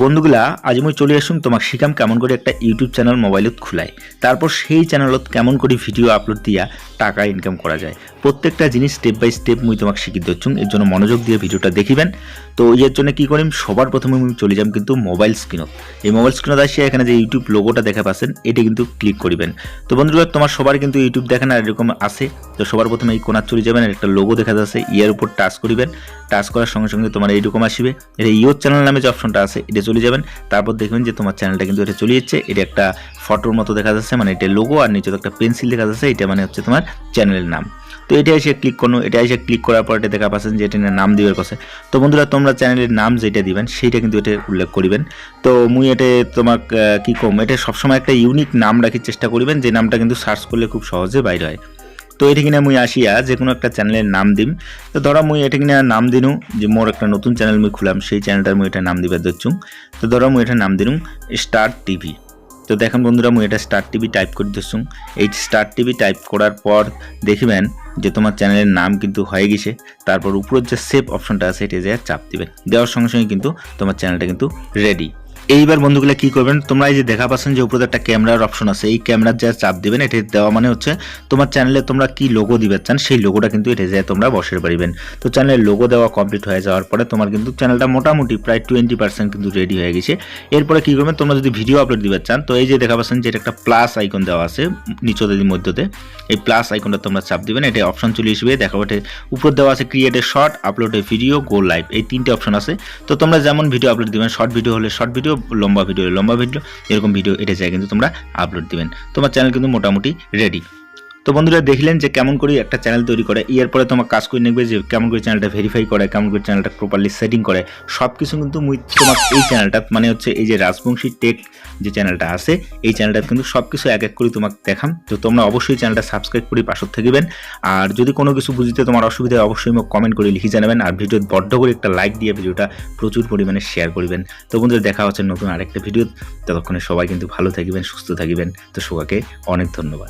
বন্ধুগুলা আজ মই চলে আসুন তোমাক শিখাম কেমন করে একটা ইউটিউব চ্যানেল মোবাইলত খুলাই, তারপর সেই চ্যানেলত কেমন করে ভিডিও আপলোড দিয়া টাকা ইনকাম করা যায়। প্রত্যেকটা জিনিস স্টেপ বাই স্টেপ মুই তোমাক শিখিয়ে দিচ্ছুম, এর জন্য মনোযোগ দিয়ে ভিডিওটা দেখিবেন। তো এর জন্য কি করিম, সবার প্রথমে আমি চলে যাম কিন্তু মোবাইল স্ক্রিনত। এই মোবাইল স্ক্রিনত আসিয়া এখানে যে ইউটিউব লোগোটা দেখা পাচ্ছেন এটা কিন্তু ক্লিক করিবেন। তো বন্ধুরা তোমার সবার কিন্তু ইউটিউব দেখেন আর এরকম আছে। তো সবার প্রথমে এই কোণার চলে যাবেন, একটা লোগো দেখা যাচ্ছে, ইয়ার উপর টাচ করিবেন। টাচ করার সঙ্গে সঙ্গে তোমার এইরকম আসবে, এটা ইউর চ্যানেল নামে যে অপশনটা আছে এটা চলে যাবেন। তারপর দেখবেন যে তোমার চ্যানেলটা কিন্তু এটা চলে যাচ্ছে। এটা একটা ফটোর মতো দেখা যাচ্ছে, মানে এটা লোগো, আর নিচে একটা পেন্সিল দেখা যাচ্ছে, এটা মানে হচ্ছে তোমার চ্যানেলের নাম। তো এটা এসে ক্লিক করুন। এটা এসে ক্লিক করার পর এটা দেখা পাচ্ছেন যে এটা নাম দিবার কথা। তো বন্ধুরা তোমরা চ্যানেলের নাম যেটা দিবেন সেইটা কিন্তু এটা উল্লেখ করিবেন। তো মুই এটা তোমাক কি কম, এটা সবসময় একটা ইউনিক নাম রাখার চেষ্টা করিবেন, যে নামটা কিন্তু সার্চ করলে খুব সহজে বাইর হয়। তো এটা কিনা মুই আসিয়া যে কোনো একটা চ্যানেলের নাম দিম। তো ধরো মুই এটা কিনা নাম দিনু যে মোর একটা নতুন চ্যানেল মুই খুলাম, সেই চ্যানেলটার মুই এটা নাম দিবার দিচ্ছুম। তো ধরো মুই এটা নাম দিনু স্টার টিভি। তো দেখেন বন্ধুরা মুই এটা স্টার টিভি টাইপ করে দিচ্ছুম। এই স্টার টিভি টাইপ করার পর দেখবেন যে তোমার চ্যানেলের নাম কিন্তু হয়ে গেছে। তারপর উপরের যে সেভ অপশনটা আছে এটা যে চাপ দিবেন, দেওয়ার সঙ্গে সঙ্গে কিন্তু তোমার চ্যানেলটা কিন্তু রেডি। এইবার বন্ধুগুলা কি করবেন, তোমরা এই যে দেখা পাচ্ছেন যে উপরে একটা ক্যামেরার অপশন আছে, এই ক্যামেরার যা চাপ দিবেন, এটা দেওয়া মানে হচ্ছে তোমার চ্যানেলে তোমরা কি লোগো দিবে চান সেই লোগোটা কিন্তু এটা যে তোমরা বসে পারিবেন। তো চ্যানেলের লোগো দেওয়া কমপ্লিট হয়ে যাওয়ার পরে তোমার কিন্তু চ্যানেলটা মোটামুটি প্রায় 20% কিন্তু রেডি হয়ে গেছে। এরপরে কি করবেন, তোমরা যদি ভিডিও আপলোড দিবে চান, তো এই যে দেখা পাচ্ছেন যে এটা একটা প্লাস আইকন দেওয়া আছে নিচের মধ্যতে, এই প্লাস আইকনটা তোমরা চাপ দিবেন। এটা অপশন চলে আসবে, দেখা ওঠে উপর দেওয়া আছে create a short, upload A video, go live, এই তিনটে অপশন আছে। তো তোমরা যেমন ভিডিও আপলোড দিবেন, শর্ট ভিডিও হলে শর্ট ভিডিও, লম্বা ভিডিও লম্বা ভিডিও, এরকম ভিডিও এটা চাই কিন্তু তোমরা আপলোড দিবেন। তোমার চ্যানেল কিন্তু মোটামুটি রেডি। তো বন্ধুরা দেখলেন যে কেমন করে একটা চ্যানেল তৈরি করে। এরপরে তোমার কাজ করে নেবে যে কেমন করে চ্যানেলটা ভেরিফাই করে, কেমন করে চ্যানেলটা প্রপারলি সেটিং করে, সব কিছু কিন্তু মুই তোমার এই চ্যানেলটা মানে হচ্ছে এই যে রাজবংশী টেক যে চ্যানেলটা আছে, এই চ্যানেলটা কিন্তু সব কিছু এক এক করে তোমাকে দেখাম। তো তোমরা অবশ্যই চ্যানেলটা সাবস্ক্রাইব করে পাশে থাকবেন। আর যদি কোনো কিছু বুঝতে তোমার অসুবিধা হয় অবশ্যই মোক কমেন্ট করে লিখে জানাবেন। আর ভিডিও বড্ড করে একটা লাইক দিয়ে ভিডিওটা প্রচুর পরিমাণে শেয়ার করবেন। তো বন্ধুরা দেখা হচ্ছে নতুন আরেকটা ভিডিও। ততক্ষণে সবাই কিন্তু ভালো থাকবেন, সুস্থ থাকবেন। তো সবাইকে অনেক ধন্যবাদ।